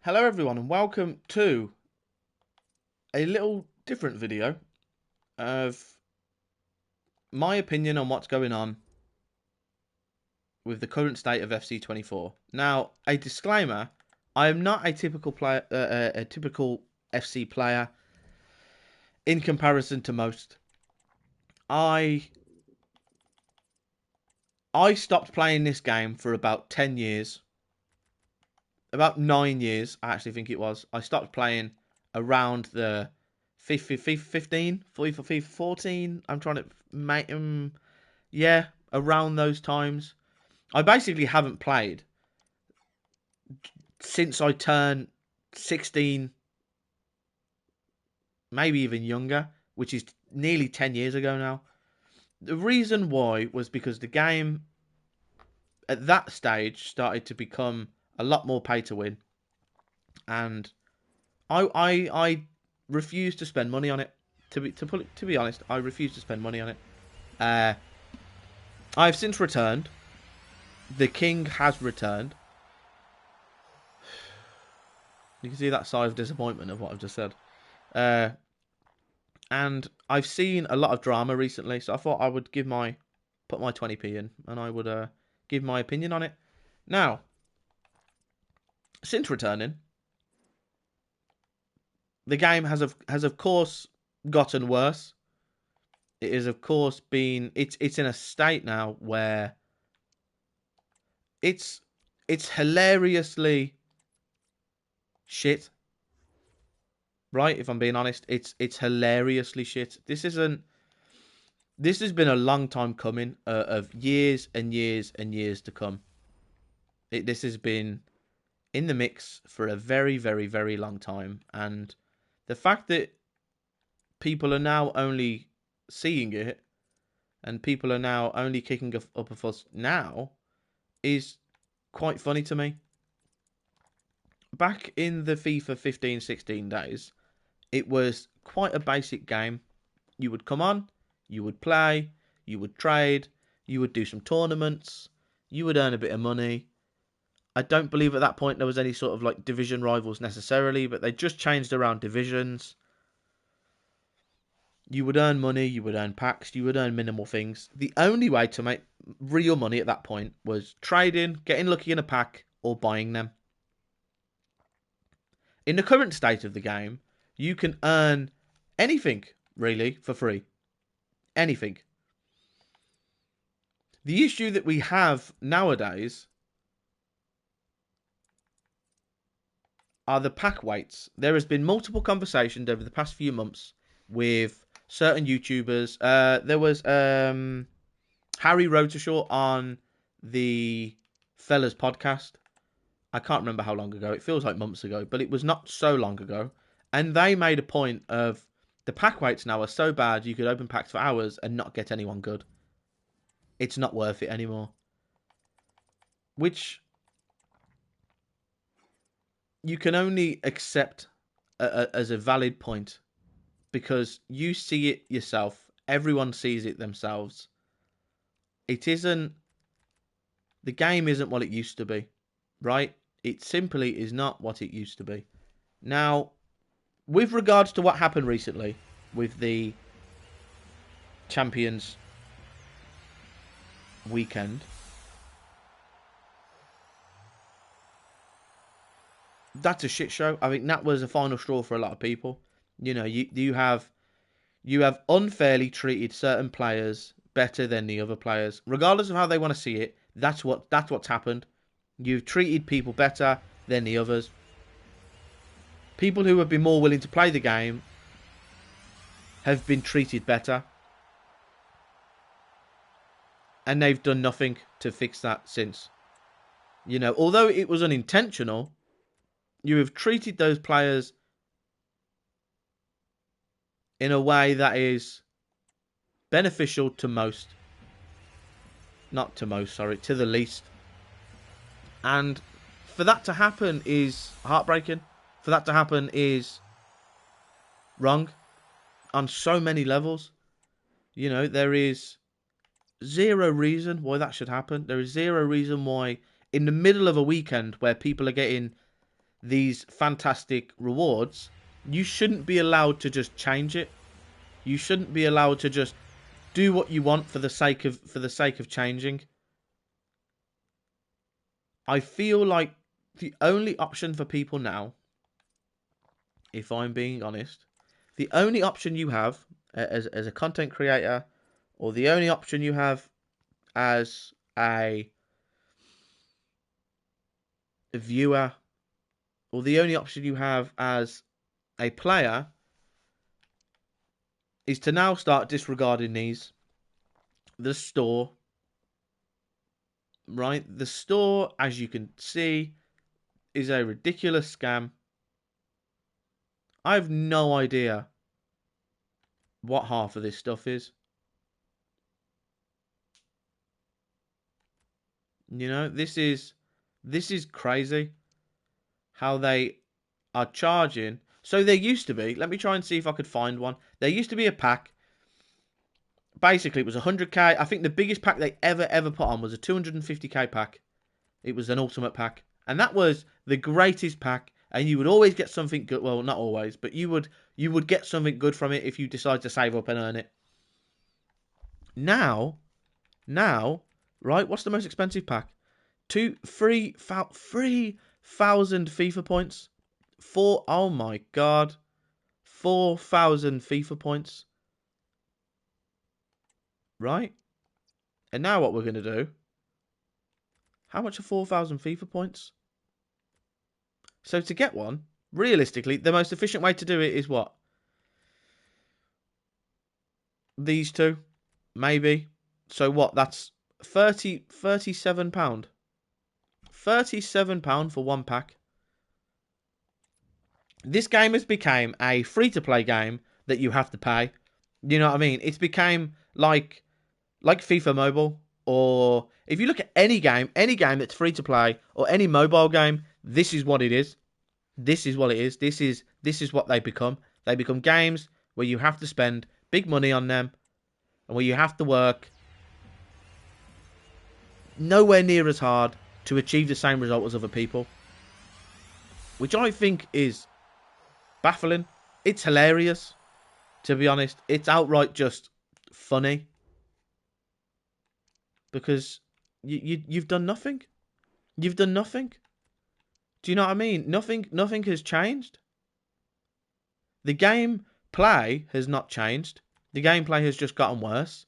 Hello everyone and welcome to a little different video of my opinion on what's going on with the current state of FC24. Now, a disclaimer, I am not a typical player, a typical FC player in comparison to most. I stopped playing this game for about 10 years. About 9 years, I actually think it was. I stopped playing around the FIFA 15, FIFA 14. I'm trying to make them, yeah, around those times. I basically haven't played since I turned 16, maybe even younger, which is nearly 10 years ago now. The reason why was because the game at that stage started to become a lot more pay to win, and I refuse to spend money on it. To be honest, I refuse to spend money on it. Uh, I've since returned. The king has returned. You can see that sigh of disappointment of what I've just said. And I've seen a lot of drama recently, so I thought I would put my 20p in, and I would give my opinion on it. Now, since returning, the game has of course gotten worse. It is of course been it's in a state now where it's hilariously shit. Right, if I'm being honest, it's hilariously shit. This has been a long time coming, of years and years and years to come. This has been in the mix for a very, very, very long time, and the fact that people are now only seeing it and people are now only kicking up a fuss now is quite funny to me. Back in the FIFA 15-16 days, it was quite a basic game. You would come on, you would play, you would trade, you would do some tournaments, you would earn a bit of money. I don't believe at that point there was any sort of like division rivals necessarily, but they just changed around divisions. You would earn money, you would earn packs, you would earn minimal things. The only way to make real money at that point was trading, getting lucky in a pack, or buying them. In the current state of the game, you can earn anything, really, for free. Anything. The issue that we have nowadays are the pack weights. There has been multiple conversations over the past few months with certain YouTubers. There was Harry Rotershaw on the Fellas podcast. I can't remember how long ago. It feels like months ago, but it was not so long ago. And they made a point of the pack weights now are so bad you could open packs for hours and not get anyone good. It's not worth it anymore. Which you can only accept as a valid point because you see it yourself. Everyone sees it themselves. It isn't. The game isn't what it used to be, right? It simply is not what it used to be. Now, with regards to what happened recently with the Champions weekend, that's a shit show. I think that was a final straw for a lot of people. You know, you have unfairly treated certain players better than the other players, regardless of how they want to see it. That's what's happened. You've treated people better than the others. People who have been more willing to play the game have been treated better, and they've done nothing to fix that since. You know, although it was unintentional, you have treated those players in a way that is beneficial to most. Not to most, sorry, to the least. And for that to happen is heartbreaking. For that to happen is wrong on so many levels. You know, there is zero reason why that should happen. There is zero reason why in the middle of a weekend where people are getting these fantastic rewards, you shouldn't be allowed to just change it. You shouldn't be allowed to just do what you want for the sake of changing. I feel like the only option for people now, if I'm being honest, the only option you have as a content creator, or the only option you have as a viewer, or the only option you have as a player, is to now start disregarding these. The store, right? The store, as you can see, is a ridiculous scam. I have no idea what half of this stuff is. You know, this is crazy how they are charging. So there used to be, let me try and see if I could find one. There used to be a pack. Basically, it was 100k. I think the biggest pack they ever put on was a 250k pack. It was an ultimate pack. And that was the greatest pack. And you would always get something good. Well, not always, but you would get something good from it if you decide to save up and earn it. Now, right? What's the most expensive pack? 3,000 FIFA points. Oh my god, 4,000 FIFA points. Right? And now what we're gonna do? How much are 4,000 FIFA points? So to get one, realistically, the most efficient way to do it is what? These two, maybe. So what? That's £37. £37 for one pack. This game has become a free-to-play game that you have to pay. You know what I mean? It's became like FIFA Mobile, or if you look at any game that's free-to-play, or any mobile game, this is what it is. This is what it is. This is what they become. They become games where you have to spend big money on them, and where you have to work nowhere near as hard to achieve the same result as other people. Which I think is baffling. It's hilarious, to be honest. It's outright just funny. Because you've done nothing. You've done nothing. Do you know what I mean? Nothing has changed. The gameplay has not changed. The gameplay has just gotten worse.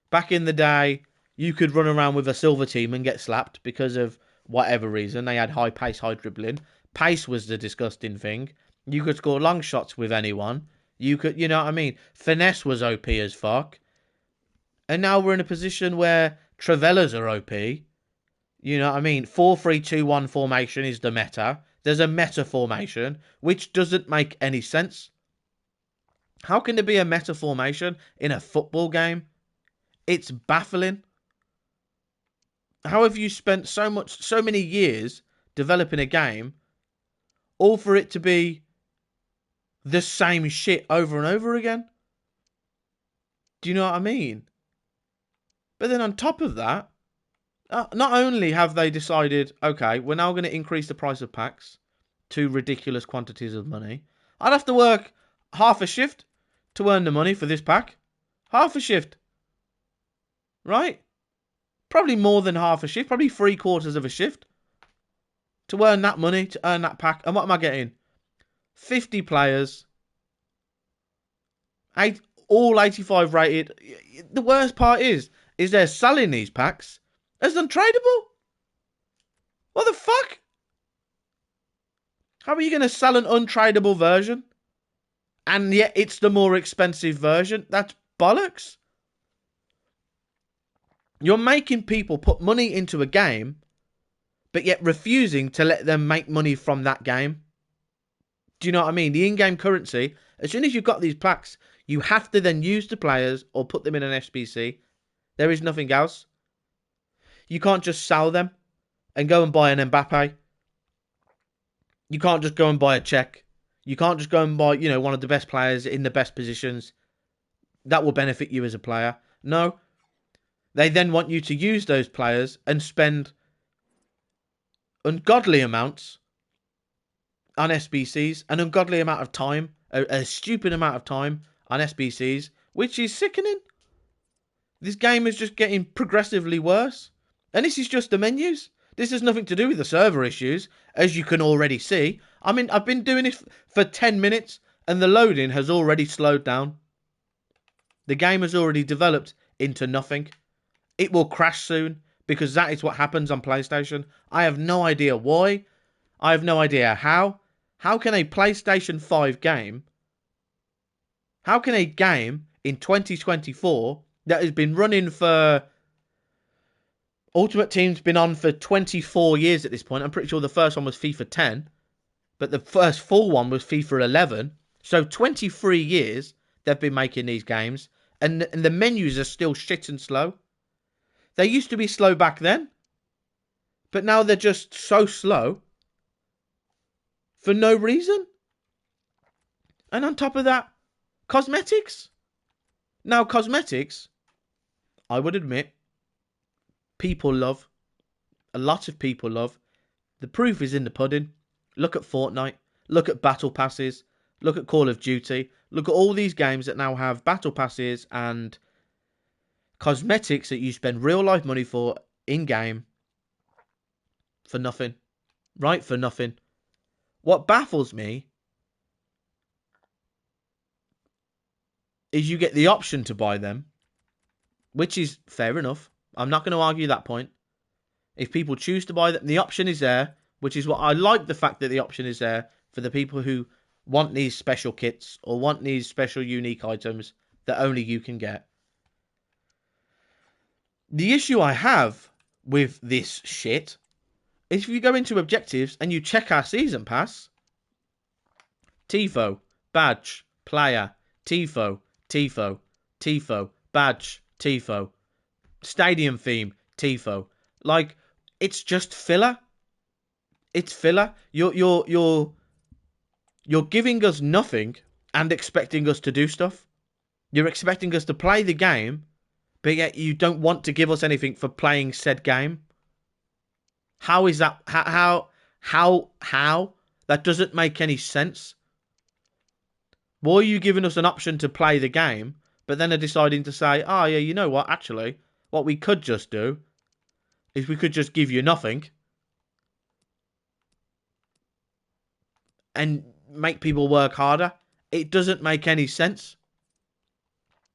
Back in the day, you could run around with a silver team and get slapped because of whatever reason. They had high pace, high dribbling. Pace was the disgusting thing. You could score long shots with anyone. You know what I mean? Finesse was OP as fuck. And now we're in a position where Travellas are OP. You know what I mean? 4-3-2-1 formation is the meta. There's a meta formation, which doesn't make any sense. How can there be a meta formation in a football game? It's baffling. How have you spent so many years developing a game, all for it to be the same shit over and over again? Do you know what I mean? But then on top of that, not only have they decided, okay, we're now going to increase the price of packs to ridiculous quantities of money. I'd have to work half a shift to earn the money for this pack. Half a shift. Right? Probably more than half a shift. Probably 3/4 of a shift. To earn that money, to earn that pack. And what am I getting? 50 players. All 85 rated. The worst part is they're selling these packs as untradeable. What the fuck? How are you going to sell an untradeable version? And yet it's the more expensive version? That's bollocks. You're making people put money into a game, but yet refusing to let them make money from that game. Do you know what I mean? The in-game currency, as soon as you've got these packs, you have to then use the players or put them in an SBC. There is nothing else. You can't just sell them and go and buy an Mbappe. You can't just go and buy a Czech. You can't just go and buy, one of the best players in the best positions. That will benefit you as a player. No. They then want you to use those players and spend ungodly amounts on SBCs, an ungodly amount of time, a stupid amount of time on SBCs, which is sickening. This game is just getting progressively worse. And this is just the menus. This has nothing to do with the server issues, as you can already see. I mean, I've been doing this for 10 minutes, and the loading has already slowed down. The game has already developed into nothing. It will crash soon, because that is what happens on PlayStation. I have no idea why. I have no idea how. How can a PlayStation 5 game... How can a game in 2024 that has been running for... Ultimate Team's been on for 24 years at this point. I'm pretty sure the first one was FIFA 10. But the first full one was FIFA 11. So 23 years they've been making these games. And the menus are still shit and slow. They used to be slow back then. But now they're just so slow. For no reason. And on top of that, cosmetics. Now cosmetics, I would admit, people love. A lot of people love. The proof is in the pudding. Look at Fortnite. Look at Battle Passes. Look at Call of Duty. Look at all these games that now have Battle Passes and cosmetics that you spend real life money for in-game for nothing. Right? For nothing. What baffles me is you get the option to buy them, which is fair enough. I'm not going to argue that point. If people choose to buy them, the option is there, which is what I like, the fact that the option is there for the people who want these special kits or want these special unique items that only you can get. The issue I have with this shit is if you go into objectives and you check our season pass, Tifo, badge, player, Tifo, Tifo, Tifo, badge, Tifo, stadium theme, Tifo. Like, it's just filler. It's filler. You're giving us nothing and expecting us to do stuff. You're expecting us to play the game, but yet you don't want to give us anything for playing said game. How is that? How? That doesn't make any sense. Why are you giving us an option to play the game, but then are deciding to say, oh yeah, you know what, actually, what we could just do is we could just give you nothing and make people work harder. It doesn't make any sense.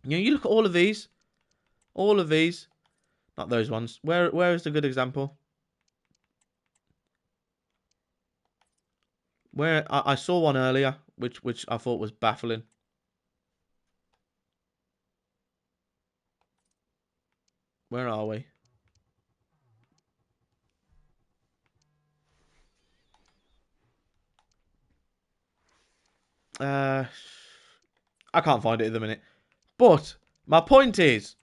You know, you look at all of these, not those ones. Where is the good example? Where I saw one earlier, which I thought was baffling. Where are we? I can't find it at the minute. But my point is,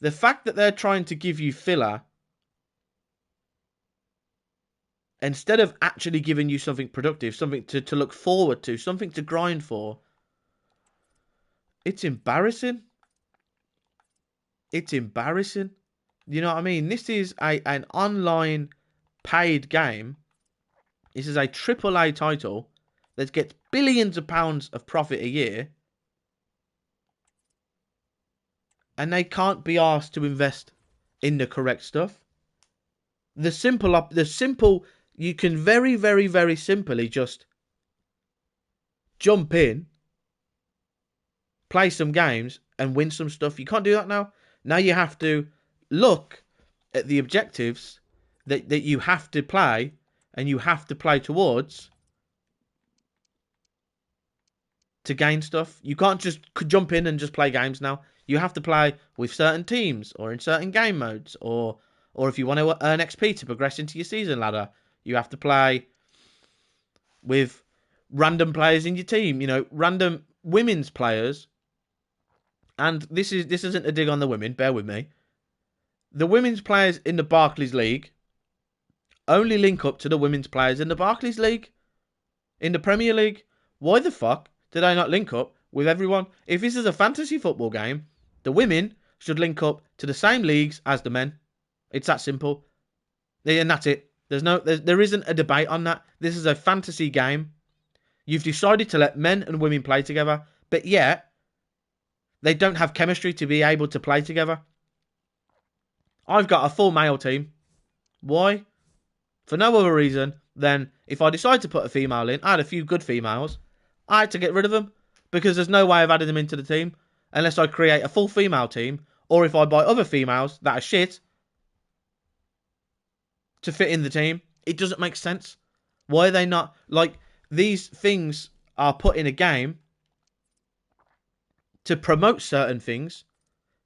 the fact that they're trying to give you filler instead of actually giving you something productive, something to look forward to, something to grind for, it's embarrassing. It's embarrassing. You know what I mean? This is an online paid game. This is a AAA title that gets billions of pounds of profit a year. And they can't be asked to invest in the correct stuff. The simple, you can very, very, very simply just jump in, play some games, and win some stuff. You can't do that now. Now you have to look at the objectives that you have to play and you have to play towards to gain stuff. You can't just jump in and just play games now. You have to play with certain teams or in certain game modes, or if you want to earn XP to progress into your season ladder, you have to play with random players in your team, you know, random women's players. And this isn't a dig on the women, bear with me. The women's players in the Barclays League only link up to the women's players in the Barclays League. In the Premier League, why the fuck did I not link up with everyone? If this is a fantasy football game, the women should link up to the same leagues as the men. It's that simple. And that's it. There isn't a debate on that. This is a fantasy game. You've decided to let men and women play together, but yet they don't have chemistry to be able to play together. I've got a full male team. Why? For no other reason than if I decide to put a female in, I had a few good females, I had to get rid of them because there's no way of adding them into the team unless I create a full female team or if I buy other females that are shit to fit in the team. It doesn't make sense. Why are they not? Like, these things are put in a game to promote certain things.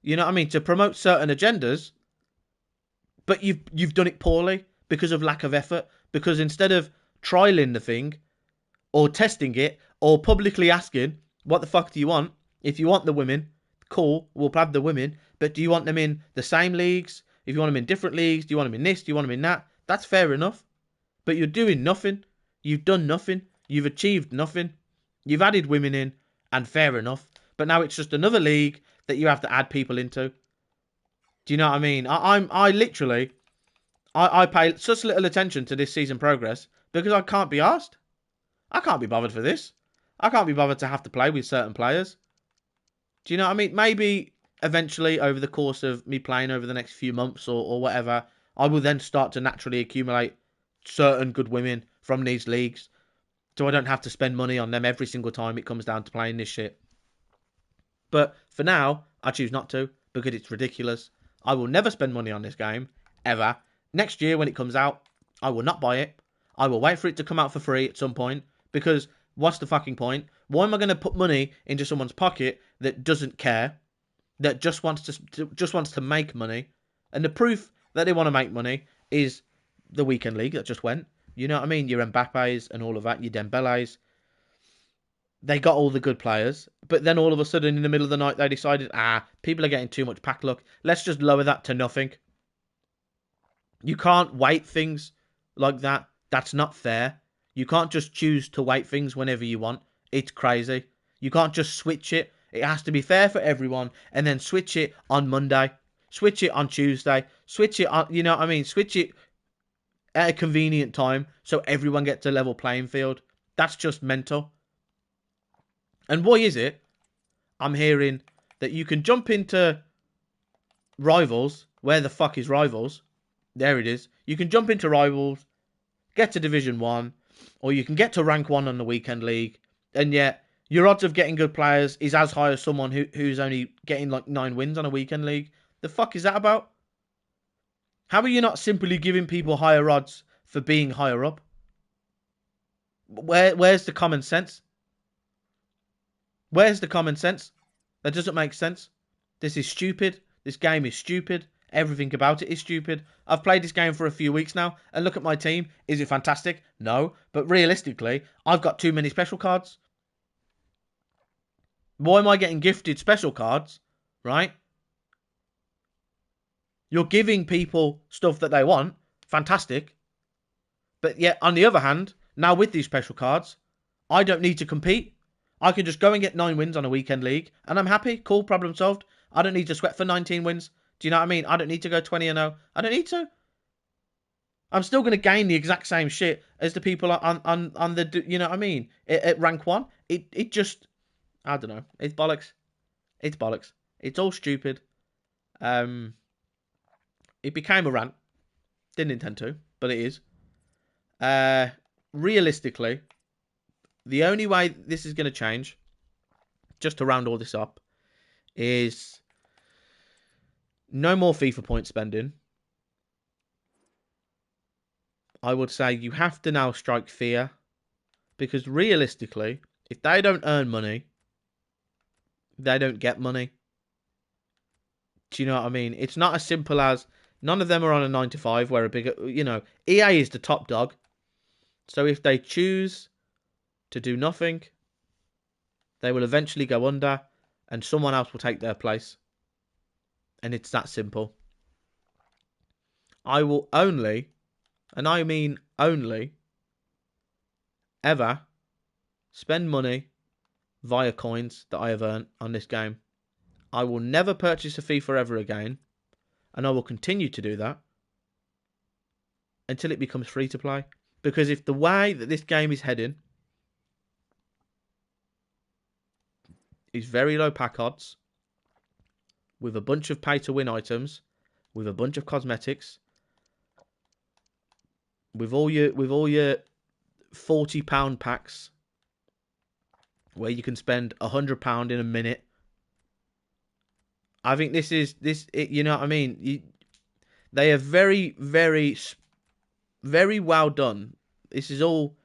You know what I mean? To promote certain agendas. But you've done it poorly because of lack of effort. Because instead of trialing the thing or testing it or publicly asking, what the fuck do you want? If you want the women, cool, we'll have the women. But do you want them in the same leagues? If you want them in different leagues, do you want them in this? Do you want them in that? That's fair enough. But you're doing nothing. You've done nothing. You've achieved nothing. You've added women in, and fair enough. But now it's just another league that you have to add people into. Do you know what I mean? I literally pay such little attention to this season progress because I can't be asked. I can't be bothered for this. I can't be bothered to have to play with certain players. Do you know what I mean? Maybe eventually over the course of me playing over the next few months or whatever, I will then start to naturally accumulate certain good women from these leagues. So I don't have to spend money on them every single time it comes down to playing this shit. But for now, I choose not to because it's ridiculous. I will never spend money on this game, ever. Next year when it comes out, I will not buy it. I will wait for it to come out for free at some point because what's the fucking point? Why am I going to put money into someone's pocket that doesn't care, that just wants to make money? And the proof that they want to make money is the weekend league that just went. You know what I mean? Your Mbappe's and all of that, your Dembele's. They got all the good players, but then all of a sudden in the middle of the night they decided, people are getting too much pack luck. Let's just lower that to nothing. You can't weight things like that. That's not fair. You can't just choose to weight things whenever you want. It's crazy. You can't just switch it. It has to be fair for everyone and then switch it on Monday. Switch it on Tuesday. Switch it on, you know what I mean? Switch it at a convenient time so everyone gets a level playing field. That's just mental. And why is it? I'm hearing that you can jump into Rivals. Where the fuck is Rivals? There it is. You can jump into Rivals, get to Division 1, or you can get to Rank 1 on the Weekend League, and yet your odds of getting good players is as high as someone who's only getting like 9 wins on a Weekend League. The fuck is that about? How are you not simply giving people higher odds for being higher up? Where's the common sense? Where's the common sense? That doesn't make sense. This is stupid. This game is stupid. Everything about it is stupid. I've played this game for a few weeks now, and look at my team. Is it fantastic? No. But realistically, I've got too many special cards. Why am I getting gifted special cards? Right? You're giving people stuff that they want. Fantastic. But yet, on the other hand, now with these special cards, I don't need to compete. I can just go and get 9 wins on a weekend league, and I'm happy. Cool, problem solved. I don't need to sweat for 19 wins. Do you know what I mean? I don't need to go 20-0. I don't need to. I'm still going to gain the exact same shit as the people on the, you know what I mean? At rank 1. It just, I don't know. It's bollocks. It's bollocks. It's all stupid. It became a rant. Didn't intend to, but it is. Realistically, the only way this is going to change, just to round all this up, is no more FIFA point spending. I would say you have to now strike fear, because realistically, if they don't earn money, they don't get money. Do you know what I mean? It's not as simple as none of them are on a 9 to 5 where a bigger, EA is the top dog. So if they choose to do nothing, they will eventually go under and someone else will take their place. And it's that simple. I will only, and I mean only, ever spend money via coins that I have earned on this game. I will never purchase a FIFA ever again, and I will continue to do that until it becomes free to play. Because if the way that this game is heading is very low pack odds, with a bunch of pay to win items, with a bunch of cosmetics, with all your £40 packs, where you can spend £100 in a minute. I think this is you know what I mean. They are very, very, very well done. This is all.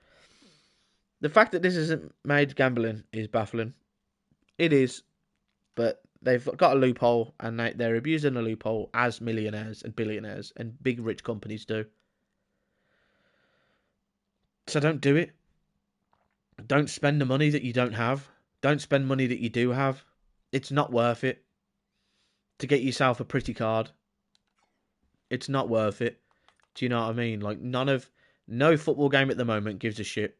The fact that this isn't made gambling is baffling. It is, but they've got a loophole, and they're abusing a loophole as millionaires and billionaires and big rich companies do. So don't do it. Don't spend the money that you don't have. Don't spend money that you do have. It's not worth it to get yourself a pretty card. It's not worth it. Do you know what I mean? Like, no football game at the moment gives a shit.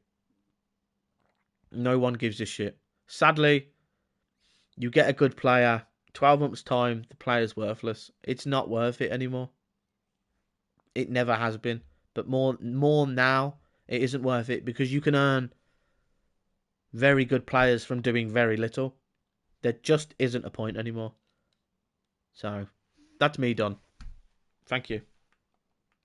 No one gives a shit. Sadly, you get a good player, 12 months' time, the player's worthless. It's not worth it anymore. It never has been. But more now, it isn't worth it because you can earn very good players from doing very little. There just isn't a point anymore. So, that's me done. Thank you.